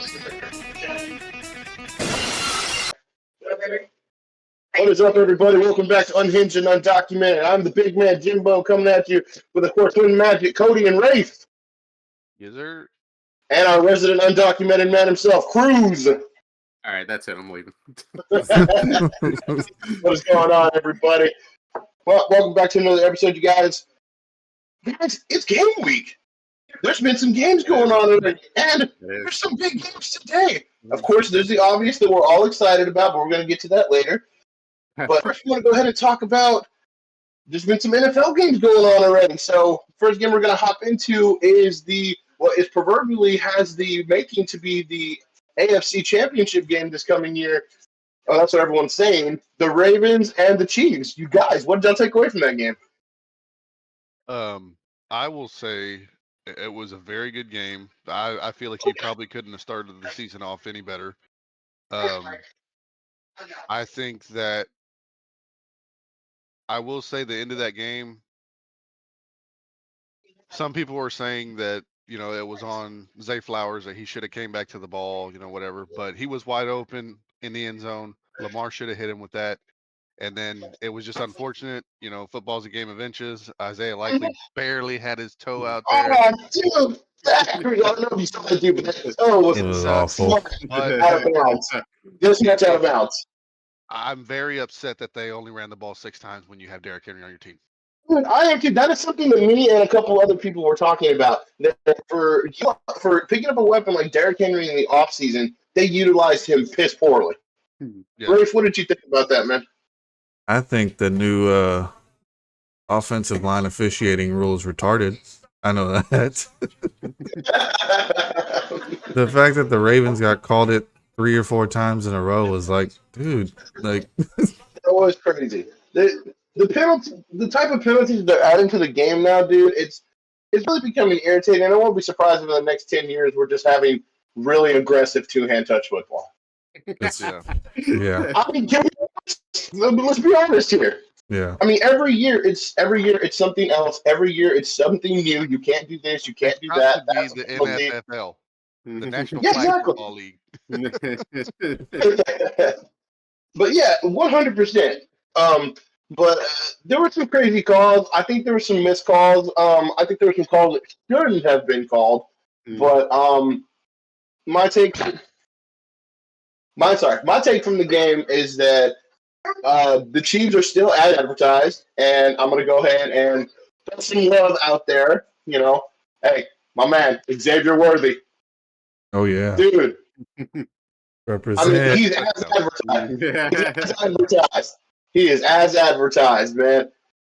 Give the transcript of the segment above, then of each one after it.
What is up, everybody? Welcome back to Unhinged and Undocumented. I'm the big man, Jimbo, coming at you with, of course, Twin Magic, Cody, and Wraith. Yes, sir. And our resident undocumented man himself, Cruz. All right, that's it. I'm leaving. What is going on, everybody? Well, welcome back to another episode, you guys. Guys, it's game week. There's been some games going on already, and there's some big games today. Of course, there's the obvious that we're all excited about, but we're going to get to that later. But first, we want to go ahead and talk about, there's been some NFL games going on already. So, first game we're going to hop into is what is proverbially has the making to be the AFC Championship game this coming year. Oh, that's what everyone's saying. The Ravens and the Chiefs. You guys, what did y'all take away from that game? I will say it was a very good game. I feel like you probably couldn't have started the season off any better. I think that I will say the end of that game, some people were saying that, it was on Zay Flowers that he should have came back to the ball, whatever. But he was wide open in the end zone. Lamar should have hit him with that. And then it was just unfortunate. Football's a game of inches. Isaiah likely barely had his toe out there. Oh, dude. I don't know if you saw that dude, but his toe was awful. Out of bounds. Just much out of bounds. I'm very upset that they only ran the ball 6 times when you have Derrick Henry on your team. Dude, that is something that me and a couple other people were talking about. That for picking up a weapon like Derrick Henry in the offseason, they utilized him piss poorly. Yeah. Rafe, what did you think about that, man? I think the new offensive line officiating rule is retarded. I know that. The fact that the Ravens got called it 3 or 4 times in a row was like, dude, like that was crazy. The penalty, the type of penalties they're adding to the game now, dude, it's really becoming irritating. And I won't be surprised if in the next 10 years we're just having really aggressive two-hand touch football. Yeah. I mean, let's be honest here. Yeah. I mean, every year it's something else. Every year it's something new. You can't do this. You can't do that. That's the NFL, the National Flag Football League. But yeah, 100%. But there were some crazy calls. I think there were some missed calls. I think there were some calls that shouldn't have been called. But my take from the game is that the Chiefs are still as advertised, and I'm gonna go ahead and put some love out there. Hey, my man, Xavier Worthy. Oh yeah, dude. Represent. I mean, he's as advertised. He is as advertised, man.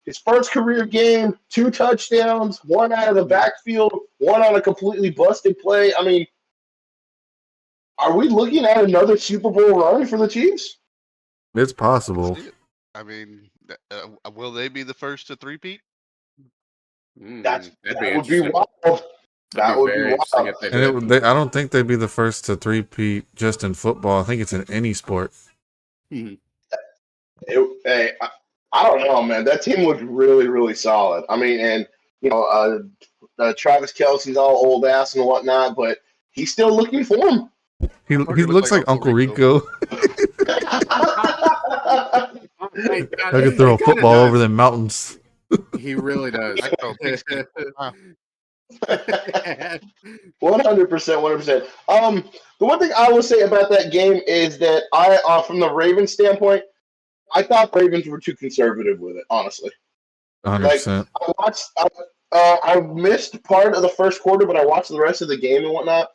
His first career game, 2 touchdowns, 1 out of the backfield, 1 on a completely busted play. I mean, are we looking at another Super Bowl run for the Chiefs? It's possible. I mean, will they be the first to three-peat? That would be wild. That would be wild. And I don't think they'd be the first to three-peat just in football. I think it's in any sport. I don't know, man. That team was really, really solid. I mean, and Travis Kelce's all old ass and whatnot, but he's still looking for him. He looks like Uncle Rico. I could throw a football over the mountains. He really does. 100%. 100%. The one thing I will say about that game is that from the Ravens standpoint, I thought Ravens were too conservative with it, honestly. 100%. I missed part of the first quarter, but I watched the rest of the game and whatnot.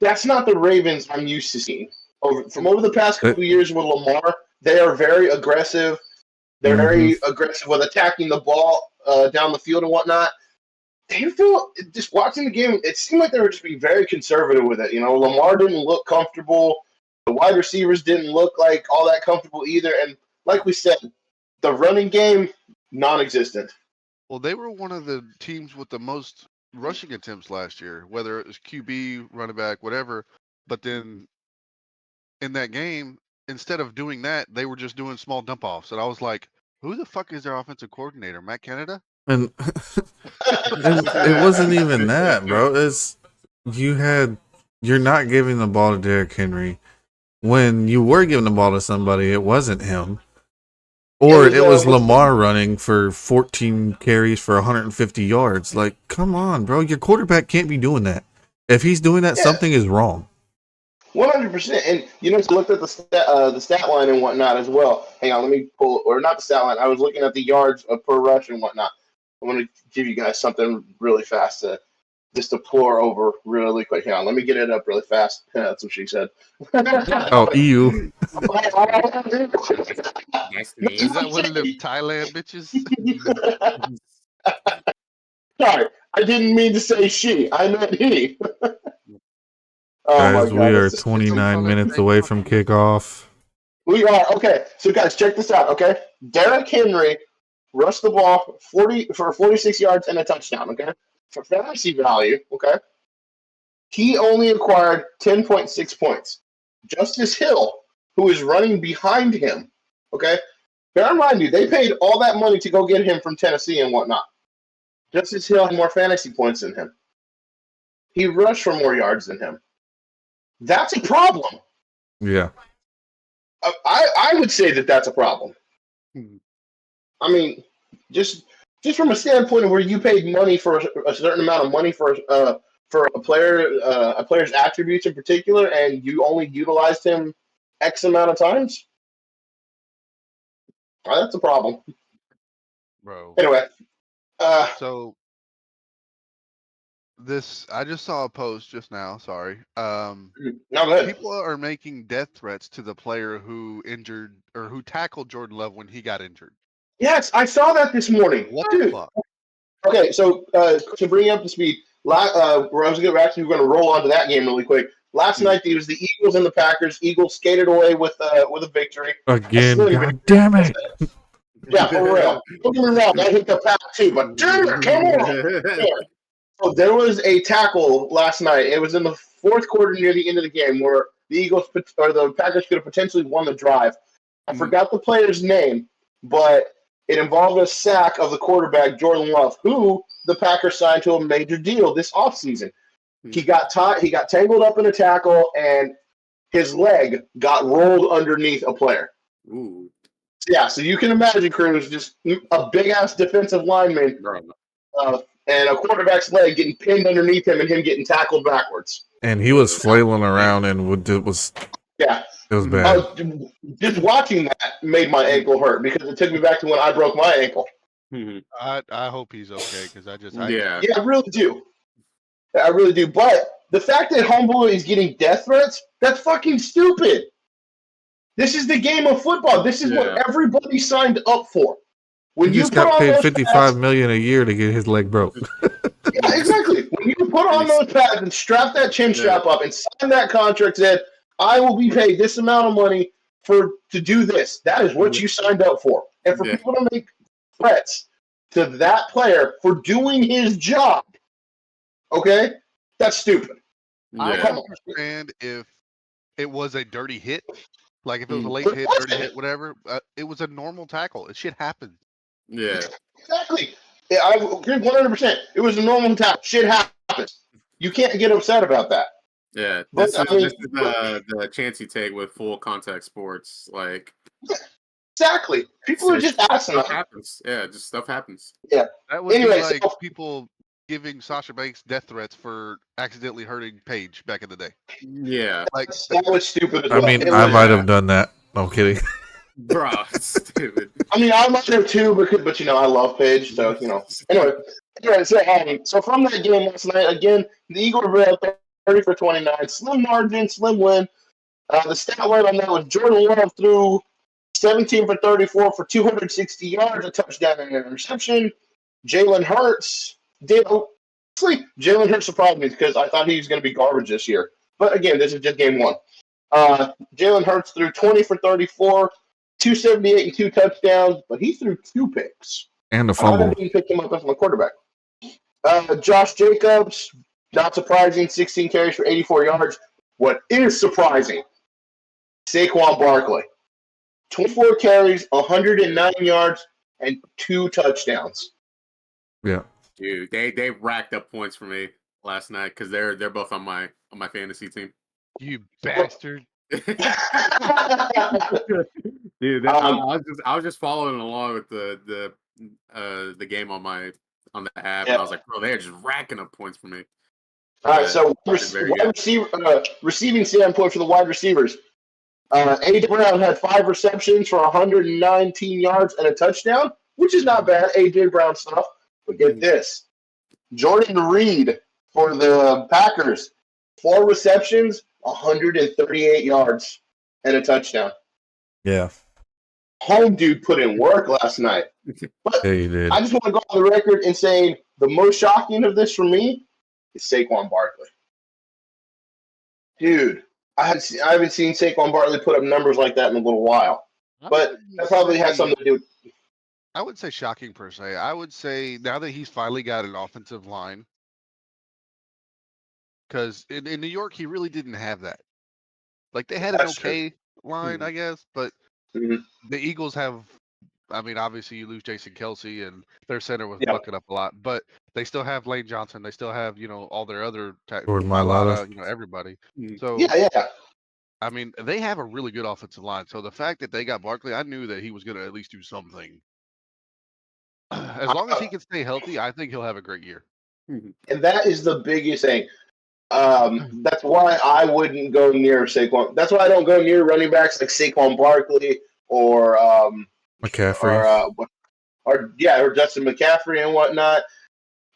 That's not the Ravens I'm used to seeing. Over the past couple of years with Lamar, they are very aggressive. They're very aggressive with attacking the ball down the field and whatnot. Just watching the game, it seemed like they were just being very conservative with it. Lamar didn't look comfortable. The wide receivers didn't look like all that comfortable either. And like we said, the running game, non-existent. Well, they were one of the teams with the most rushing attempts last year, whether it was QB, running back, whatever. But then in that game, instead of doing that, they were just doing small dump-offs. And I was like, who the fuck is their offensive coordinator, Matt Canada? And it wasn't even that, bro. You had you're not giving the ball to Derrick Henry. When you were giving the ball to somebody, it wasn't him. Or it was Lamar running for 14 carries for 150 yards. Like, come on, bro. Your quarterback can't be doing that. If he's doing that, something is wrong. 100%. And you know, I looked at the stat line and whatnot as well. Hang on, let me pull, or not the stat line. I was looking at the yards per rush and whatnot. I want to give you guys something really fast just to pour over really quick. Hang on, let me get it up really fast. That's what she said. Oh, EU. Is that one of them Thailand bitches? Sorry, I didn't mean to say she. I meant he. Guys, we are 29 minutes away from kickoff. We are. Okay, so guys, check this out, okay? Derrick Henry rushed the ball 46 yards and a touchdown, okay? For fantasy value, okay? He only acquired 10.6 points. Justice Hill, who is running behind him, okay? Bear in mind, they paid all that money to go get him from Tennessee and whatnot. Justice Hill had more fantasy points than him. He rushed for more yards than him. That's a problem. Yeah. I would say that's a problem. I mean, just from a standpoint of where you paid money for a certain amount of money for a player's attributes in particular, and you only utilized him X amount of times, that's a problem, bro. Anyway, so I just saw a post just now. Sorry. no, go ahead. People are making death threats to the player who injured or who tackled Jordan Love when he got injured. Yes, I saw that this morning. What Dude. the fuck? Okay, so to bring you up to speed, we're going to roll onto that game really quick. Last night it was the Eagles and the Packers. Eagles skated away with a victory. Again, god damn it. Yeah, for real. Don't get me wrong, I hit the pack too, but damn it, come on. So there was a tackle last night. It was in the fourth quarter near the end of the game where the Packers could have potentially won the drive. I forgot the player's name, but it involved a sack of the quarterback, Jordan Love, who the Packers signed to a major deal this offseason. He got tangled up in a tackle, and his leg got rolled underneath a player. Ooh. Yeah, so you can imagine, Cruz, just a big-ass defensive lineman and a quarterback's leg getting pinned underneath him and him getting tackled backwards. And he was flailing around and it was bad. Just watching that made my ankle hurt because it took me back to when I broke my ankle. I hope he's okay because I really do. I really do. But the fact that Homeboy is getting death threats, that's fucking stupid. This is the game of football. This is what everybody signed up for. When you just got paid $55 million a year to get his leg broke. Yeah, exactly. When you put on those pads and strap that chin strap up and sign that contract that said, I will be paid this amount of money to do this. That is what you signed up for. And for people to make threats to that player for doing his job, okay, that's stupid. I understand if it was a dirty hit, like if it was a late hit, dirty hit, whatever. It was a normal tackle. It shit happens. Yeah, exactly. Yeah, I agree 100%. It was a normal tackle. Shit happens. You can't get upset about that. Yeah, this is the chance you take with full contact sports. Like, exactly. People are just asking. Stuff happens. Yeah, just stuff happens. Yeah. That would be like people giving Sasha Banks death threats for accidentally hurting Paige back in the day. Yeah. Like, that was stupid as well. I mean, I might have done that. No kidding. Bro, stupid. I mean, I might have too, but I love Paige, so Anyway, so from that game last night, again, the Eagles were out there 30 for 29, slim margin, slim win. The stat line on that was Jordan Love threw 17 for 34 for 260 yards, a touchdown and an interception. Jalen Hurts Jalen Hurts surprised me because I thought he was going to be garbage this year. But again, this is just game one. Jalen Hurts threw 20 for 34. 278 and 2 touchdowns, but he threw 2 picks. And a fumble. I didn't pick him up as my quarterback. Josh Jacobs, not surprising, 16 carries for 84 yards. What is surprising, Saquon Barkley, 24 carries, 109 yards, and 2 touchdowns. Yeah. Dude, they racked up points for me last night because they're both on my on my fantasy team. You bastard. Dude, Um, I was just following along with the game on the app, and I was like, bro, they're just racking up points for me. All right, so very wide receiver, receiving standpoint for the wide receivers. A.J. Brown had 5 receptions for 119 yards and a touchdown, which is not bad. A.J. Brown stuff. But get this. Jordan Reed for the Packers, 4 receptions, 138 yards and a touchdown. Yeah. Home dude put in work last night. But Yeah, you did. I just want to go on the record and saying the most shocking of this for me is Saquon Barkley. Dude, I haven't seen Saquon Barkley put up numbers like that in a little while. But that probably has something to do with I would say shocking per se. I would say now that he's finally got an offensive line, because in New York he really didn't have that. Like they had an That's true. okay line, I guess, but Mhm. the Eagles have. I mean, obviously you lose Jason Kelsey and their center was Yeah. bucking up a lot, but they still have Lane Johnson. They still have all their other Jordan Mailata. everybody. So Yeah. I mean, they have a really good offensive line. So the fact that they got Barkley, I knew that he was going to at least do something. As long as he can stay healthy, I think he'll have a great year. And that is the biggest thing. That's why I wouldn't go near Saquon. That's why I don't go near running backs like Saquon Barkley or McCaffrey. or Justin McCaffrey and whatnot.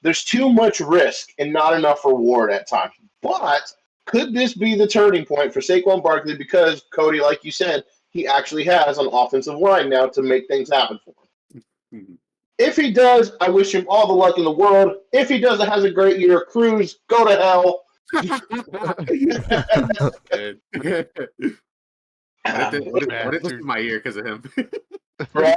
There's too much risk and not enough reward at times. But could this be the turning point for Saquon Barkley? Because Cody, like you said, he actually has an offensive line now to make things happen for him. If he does, I wish him all the luck in the world. If he doesn't, has a great year. Cruz, go to hell. What if this is my year because of him? Right?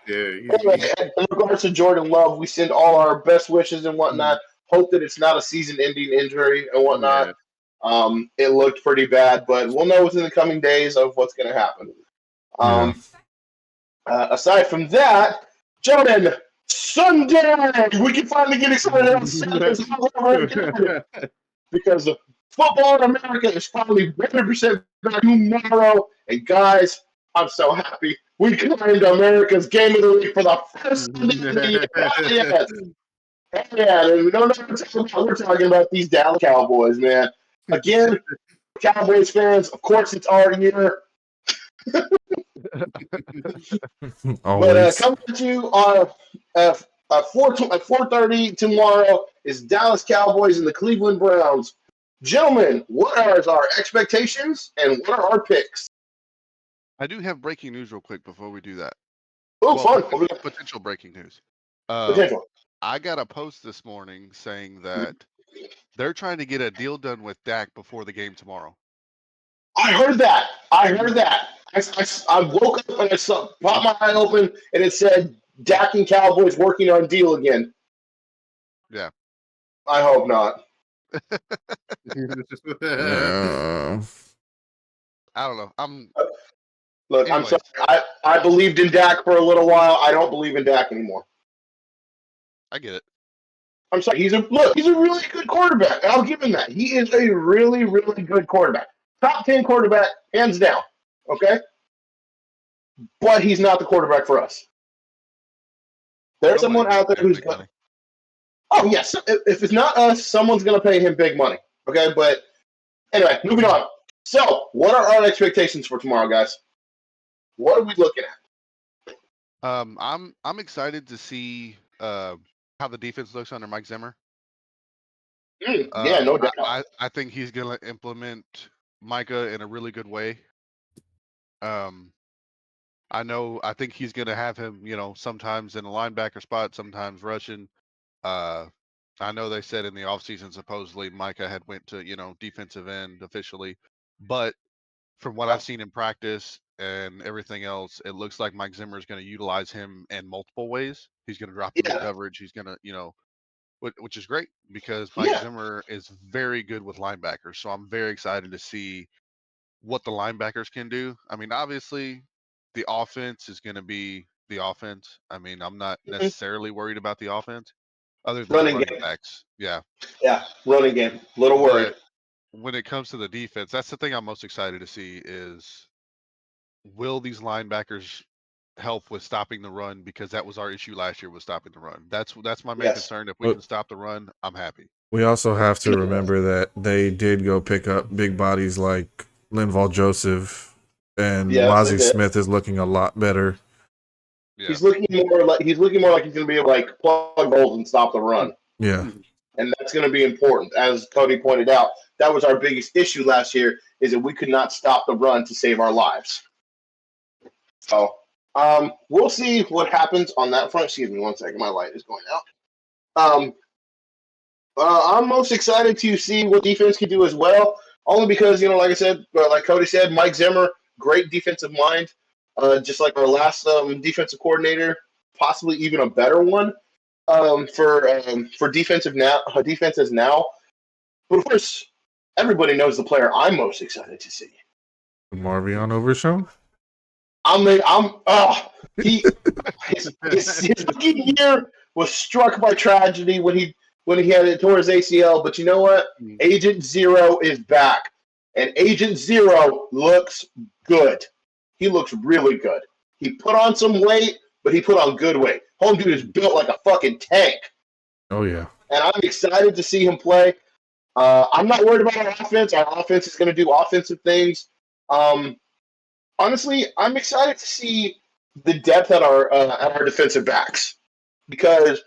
Yeah, Anyway, in regards to Jordan Love, we send all our best wishes and whatnot. Hope that it's not a season-ending injury and whatnot. Yeah. It looked pretty bad, but we'll know within the coming days of what's going to happen. Aside from that, gentlemen, Sunday we can finally get excited on Sundays all over again because football in America is finally 100% back tomorrow. And guys, I'm so happy we claimed America's Game of the Week for the first Sunday of the year. Yes. Yeah, and we don't know what we're talking about these Dallas Cowboys, man. Again, Cowboys fans, of course, it's our year. But coming to you at 4:30 tomorrow is Dallas Cowboys and the Cleveland Browns. Gentlemen, what are our expectations and what are our picks? I do have breaking news real quick before we do that. Oh, fun. Potential breaking news. Potential. I got a post this morning saying that they're trying to get a deal done with Dak before the game tomorrow. I heard that. I woke up and I popped my eye open and it said Dak and Cowboys working on deal again. Yeah. I hope not. I don't know. Look, Anyways. I'm sorry. I believed in Dak for a little while. I don't believe in Dak anymore. I get it. I'm sorry. He's a really good quarterback. I'll give him that. He is a really, really good quarterback. Top 10 quarterback, hands down. Okay? But he's not the quarterback for us. There's someone out there who's going. Oh, yes. If it's not us, someone's going to pay him big money. Okay? But anyway, moving on. So, what are our expectations for tomorrow, guys? What are we looking at? I'm excited to see how the defense looks under Mike Zimmer. Yeah, no doubt. I think he's going to implement Micah in a really good way. I think he's going to have him, sometimes in a linebacker spot, sometimes rushing. I know they said in the offseason supposedly Micah had went to, defensive end officially, but from what I've seen in practice and everything else, it looks like Mike Zimmer is going to utilize him in multiple ways. He's going to drop him in coverage. He's going to, which is great because Mike Zimmer is very good with linebackers. So I'm very excited to see what the linebackers can do. I mean, obviously, the offense is going to be the offense. I mean, I'm not necessarily worried about the offense. other than Running the running game. backs. Yeah. Yeah, running game. Little worried. But when it comes to the defense, that's the thing I'm most excited to see is will these linebackers help with stopping the run, because that was our issue last year, was stopping the run. That's my main Yes. concern. If we can stop the run, I'm happy. We also have to remember that they did go pick up big bodies like Linval Joseph, and Yes, they Mozzie did. Smith is looking a lot better. Yeah. He's looking more like he's going to be able to like plug holes and stop the run. Yeah. And that's going to be important. As Cody pointed out, that was our biggest issue last year, is that we could not stop the run to save our lives. So we'll see what happens on that front. Excuse me 1 second. My light is going out. I'm most excited to see what defense can do as well, only because, like I said, like Cody said, Mike Zimmer, great defensive mind, just like our last defensive coordinator, possibly even a better one for defenses now. But of course, everybody knows the player I'm most excited to see. Marvion Overshown? His rookie year was struck by tragedy when he had it tore his ACL. But you know what? Agent Zero is back, and Agent Zero looks good. He looks really good. He put on some weight, but he put on good weight. Home dude is built like a fucking tank. Oh yeah. And I'm excited to see him play. I'm not worried about our offense. Our offense is going to do offensive things. Honestly, I'm excited to see the depth at our defensive backs, because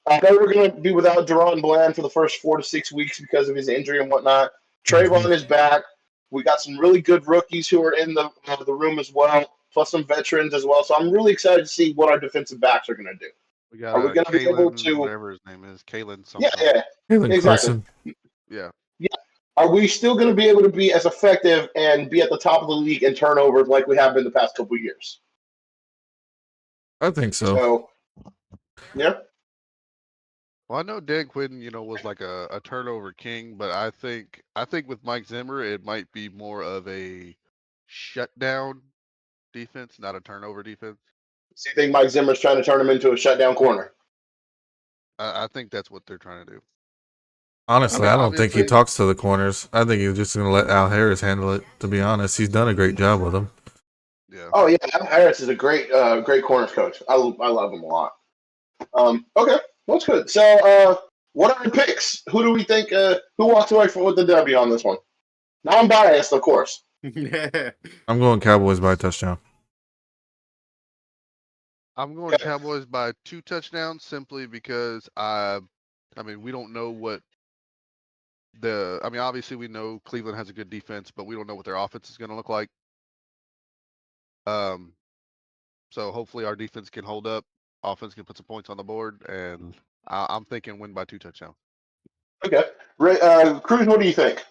I know we're going to be without Deron Bland for the first 4 to 6 weeks because of his injury and whatnot. Trayvon is back. We got some really good rookies who are in the room as well, plus some veterans as well. So I'm really excited to see what our defensive backs are going to do. We got Are we going to be able to? whatever his name is, Kalen something. Yeah, Kalen exactly. Carson. Yeah. Are we still going to be able to be as effective and be at the top of the league in turnovers like we have been the past couple of years? I think so. So, yeah. Well, I know Dan Quinn, was like a turnover king, but I think with Mike Zimmer, it might be more of a shutdown defense, not a turnover defense. So you think Mike Zimmer's trying to turn him into a shutdown corner? I think that's what they're trying to do. Honestly, I don't think he obviously- talks to the corners. I think he's just going to let Al Harris handle it, to be honest. He's done a great job with him. Yeah. Oh, yeah. Al Harris is a great corners coach. I love him a lot. Okay. That's good. So, what are our picks? Who do we think, who walks away with the W on this one? Now, I'm biased, of course. I'm going Cowboys by a touchdown. I'm going Cowboys by 2 touchdowns simply because we don't know what obviously we know Cleveland has a good defense, but we don't know what their offense is going to look like. So hopefully our defense can hold up, offense can put some points on the board, and I'm thinking win by 2 touchdowns. Okay. Cruz, what do you think?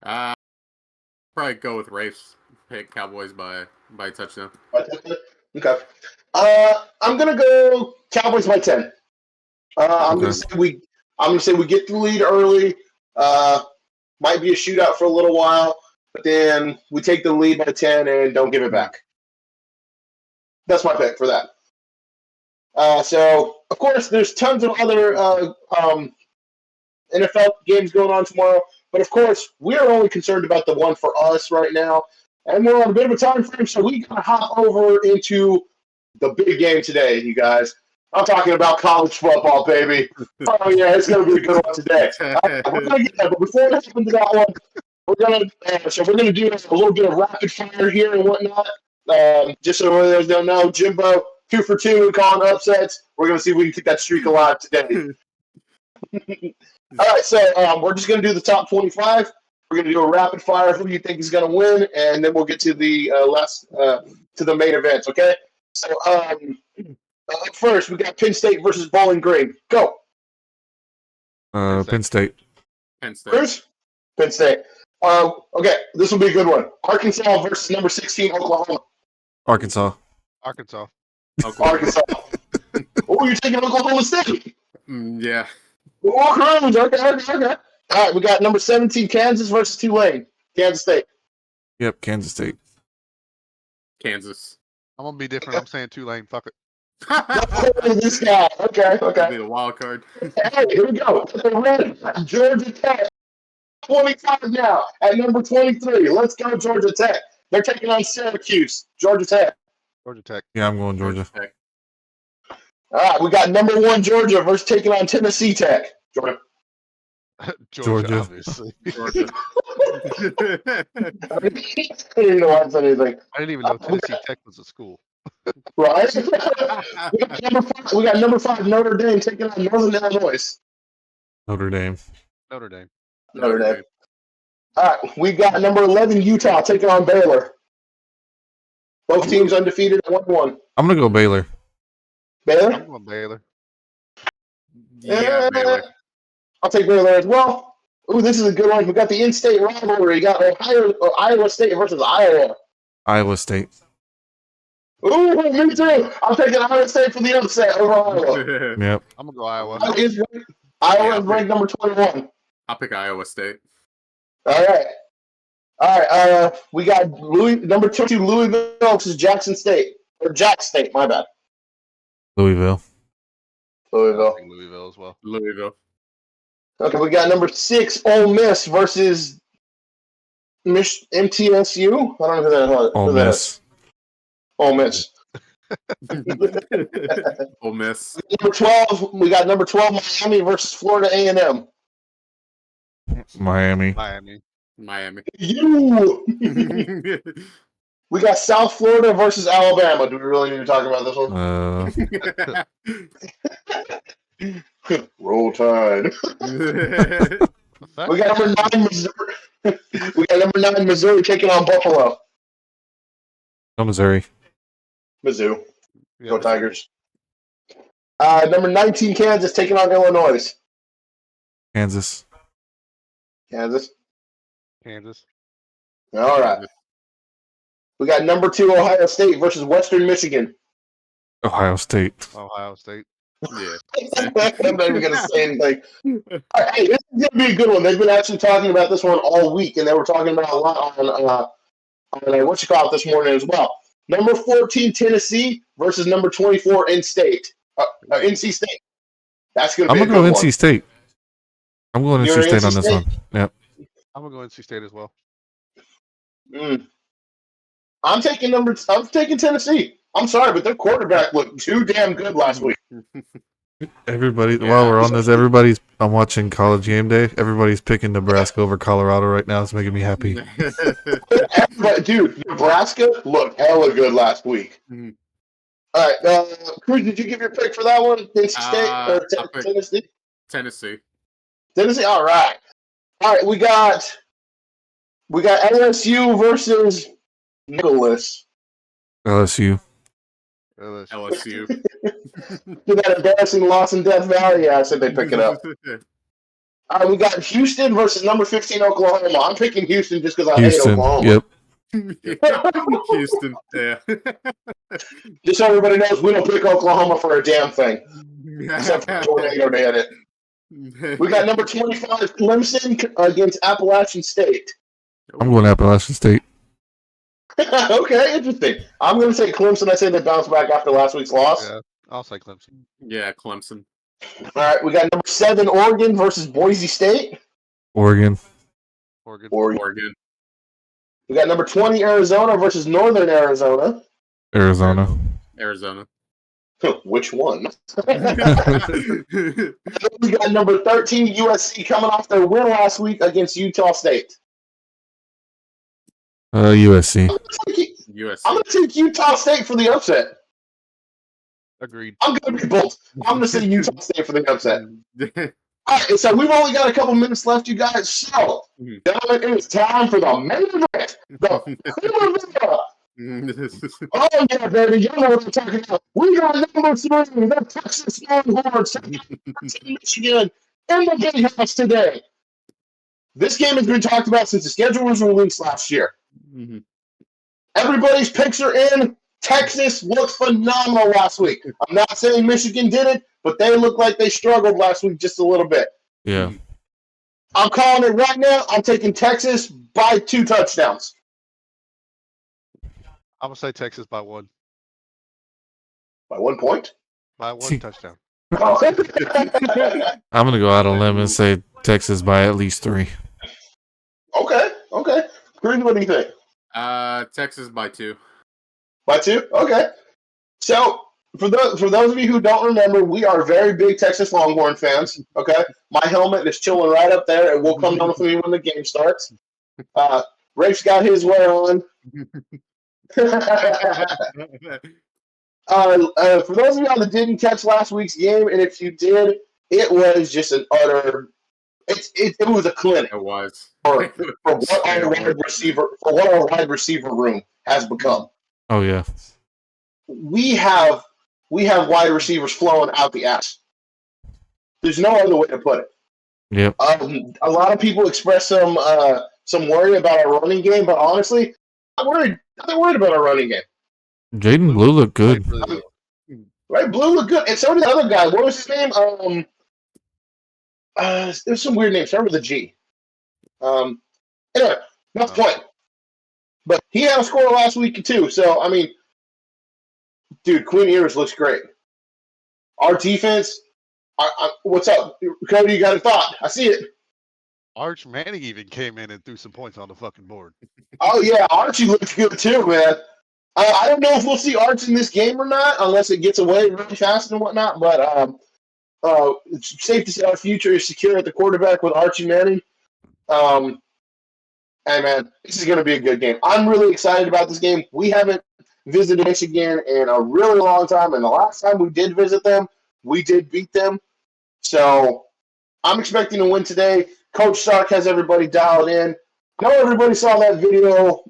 Probably go with Rafe's pick, Cowboys by touchdown. Okay. I'm gonna go Cowboys by 10. I'm gonna say we get the lead early. Might be a shootout for a little while, but then we take the lead by 10 and don't give it back. That's my pick for that. So of course there's tons of other NFL games going on tomorrow, but of course we are only concerned about the one for us right now, and we're on a bit of a time frame, so we gotta hop over into the big game today, you guys. I'm talking about college football, baby. Oh yeah, it's gonna be a good one today. We're gonna get that, but before we hop into that one, we're gonna do a little bit of rapid fire here and whatnot. Just so others don't know, Jimbo 2 for 2 calling upsets. We're gonna see if we can keep that streak alive today. All right, so we're just gonna do the top 25. We're gonna do a rapid fire. Who do you think is gonna win, and then we'll get to the to the main events. Okay. So first, we got Penn State versus Bowling Green. Go. Penn State. Penn State. Cruz? Penn State. Okay, this will be a good one. Arkansas versus number 16, Oklahoma. Arkansas. Arkansas. Arkansas. Oh, you're taking Oklahoma State. Yeah. Oh, Cruz. Okay. All right, we got number 17, Kansas versus Tulane. Kansas State. Yep, Kansas State. Kansas. I'm gonna be different. I'm saying Tulane. Fuck it. This guy. Okay. Be the wild card. Hey, here we go. Georgia Tech. 25 now at number 23. Let's go, Georgia Tech. They're taking on Syracuse. Georgia Tech. Georgia Tech. Yeah, I'm going Georgia. Tech. All right, we got number 1 Georgia versus taking on Tennessee Tech. Georgia. Georgia, obviously. Georgia. I didn't even know I said anything. I didn't even know Tennessee Tech was a school. Right? we got number 5 Notre Dame taking on Northern Illinois. Notre Dame. Notre Dame. Notre Dame. All right, we got number 11 Utah taking on Baylor. Both teams undefeated at 1-1. I'm gonna go Baylor. Baylor? I'm going Baylor. Yeah, Baylor. I'll take Baylor as well. Ooh, this is a good one. We got the in-state rivalry. We got Iowa State versus Iowa. Iowa State. Ooh, me too. I'm taking Iowa State for the upset over Iowa. Yep. I'm gonna go Iowa. Iowa is ranked number 21. I'll pick Iowa State. All right. We got number 22 Louisville versus Jackson State. Or Jack State, my bad. Louisville. Louisville. Louisville as well. Louisville. Okay, we got number 6 Ole Miss versus MTSU. I don't know who that is. Ole Miss. Ole Miss. Ole Miss. Number 12, we got number 12 Miami versus Florida A&M. Miami. Miami. You. We got South Florida versus Alabama. Do we really need to talk about this one? Roll Tide. We got number 9 Missouri. We got number 9 Missouri taking on Buffalo. No, Missouri. Mizzou. Yeah, Go Tigers. Number 19 Kansas taking on Illinois. Kansas. Kansas. All right. We got number 2 Ohio State versus Western Michigan. Ohio State. Yeah. I'm not even going to say anything. All right, hey, this is going to be a good one. They've been actually talking about this one all week, and they were talking about a lot on this morning as well. Number 14 Tennessee versus number 24 NC State. That's going to be a good one. I'm going to go NC State. I'm going NC State on this one. Yep. I'm gonna go NC State as well. I'm taking Tennessee. I'm sorry, but their quarterback looked too damn good last week. Everybody, while we're on this, I'm watching College Game Day. Everybody's picking Nebraska over Colorado right now. It's making me happy. Dude, Nebraska looked hella good last week. Mm-hmm. All right, Cruz, did you give your pick for that one? NC State or Tennessee? Tennessee. All right. We got LSU versus Nicholas. LSU. LSU. To that embarrassing loss in Death Valley, I said they pick it up. All right, we got Houston versus number 15 Oklahoma. I'm picking Houston just because I hate Oklahoma. Yep. Houston, yeah. Just so everybody knows, we don't pick Oklahoma for a damn thing. Except for Tornado to hit it. We got number 25 Clemson against Appalachian State. I'm going Appalachian State. Okay, interesting. I'm going to say Clemson. I say they bounce back after last week's loss. Yeah, I'll say Clemson. Yeah, Clemson. All right, we got number 7 Oregon versus Boise State. Oregon. We got number 20 Arizona versus Northern Arizona. Arizona. Which one? We got number 13 USC coming off their win last week against Utah State. USC. I'm going to take Utah State for the upset. Agreed. I'm going to be bold. I'm going to say Utah State for the upset. All right, so we've only got a couple minutes left, you guys. So, gentlemen, it's time for the main event. Oh, yeah, baby. You know what I'm talking about. We got number 3, the Texas Longhorns, Michigan, in the Big House today. This game has been talked about since the schedule was released last year. Mm-hmm. Everybody's picks are in. Texas looked phenomenal last week. I'm not saying Michigan did it, but they looked like they struggled last week just a little bit. Yeah. I'm calling it right now. I'm taking Texas by 2 touchdowns. I'm gonna say Texas by 1. By 1 point? By 1 touchdown. Oh. I'm gonna go out on a limb and say Texas by at least 3. Okay. Green, what do you think? Texas by 2. By 2? Okay. So, for those of you who don't remember, we are very big Texas Longhorn fans. Okay, my helmet is chilling right up there, and will come down with me when the game starts. Rafe's got his wear on. For those of y'all that didn't catch last week's game, and if you did, it was just an utter. It was a clinic. It was for what our wide receiver room has become. Oh yeah. We have wide receivers flowing out the ass. There's no other way to put it. Yep. A lot of people express some worry about our running game, but honestly, I'm not worried about our running game. Jaden Blue looked good. Right, Blue looked good, and so did the other guy. What was his name? There's some weird name. Start with a G. Anyway, not the point. But he had a score last week too. So I mean, dude, Quinn Ewers looks great. Our defense. What's up, Cody? You got a thought? I see it. Arch Manning even came in and threw some points on the fucking board. Oh yeah, Archie looks good too, man. I don't know if we'll see Arch in this game or not, unless it gets away really fast and whatnot. But it's safe to say our future is secure at the quarterback with Archie Manning. Hey man, this is going to be a good game. I'm really excited about this game. We haven't visited Michigan in a really long time, and the last time we did visit them, we did beat them. So I'm expecting to win today. Coach Stark has everybody dialed in. I know everybody saw that video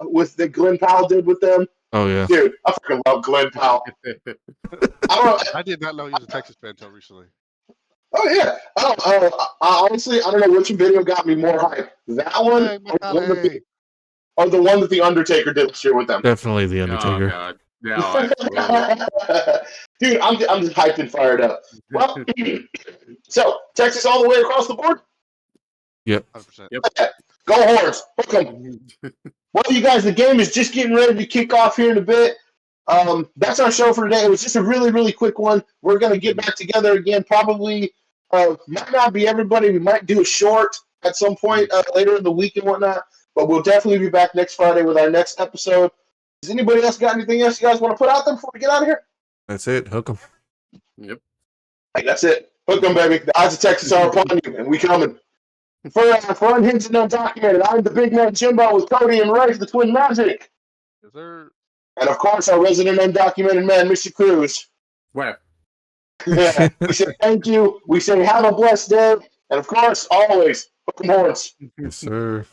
with that Glenn Powell did with them. Oh yeah, dude, I freaking love Glenn Powell. I did not know he was a Texas fan until recently. Oh yeah. Honestly, I don't know which video got me more hype. That one, or the one that the Undertaker did this year with them. definitely the Undertaker. Oh god. Yeah, dude, I'm just hyped and fired up. Well, so Texas all the way across the board. Yep. 100%. Okay. Go Horns. Okay. Well, you guys, the game is just getting ready to kick off here in a bit. That's our show for today. It was just a really, really quick one. We're going to get back together again. Probably might not be everybody. We might do a short at some point later in the week and whatnot. But we'll definitely be back next Friday with our next episode. Does anybody else got anything else you guys want to put out there before we get out of here? That's it. Hook 'em. Yep. Hey, that's it. Hook 'em, baby. The eyes of Texas are upon you, and we coming. For Unhinged and Undocumented, I'm the big man Jimbo with Cody and Rafe, the Twin Magic. Yes, sir. And of course, our resident undocumented man, Mr. Cruz. Where? Yeah. We say thank you. We say have a blessed day. And of course, always, hook 'em horns. Yes, sir.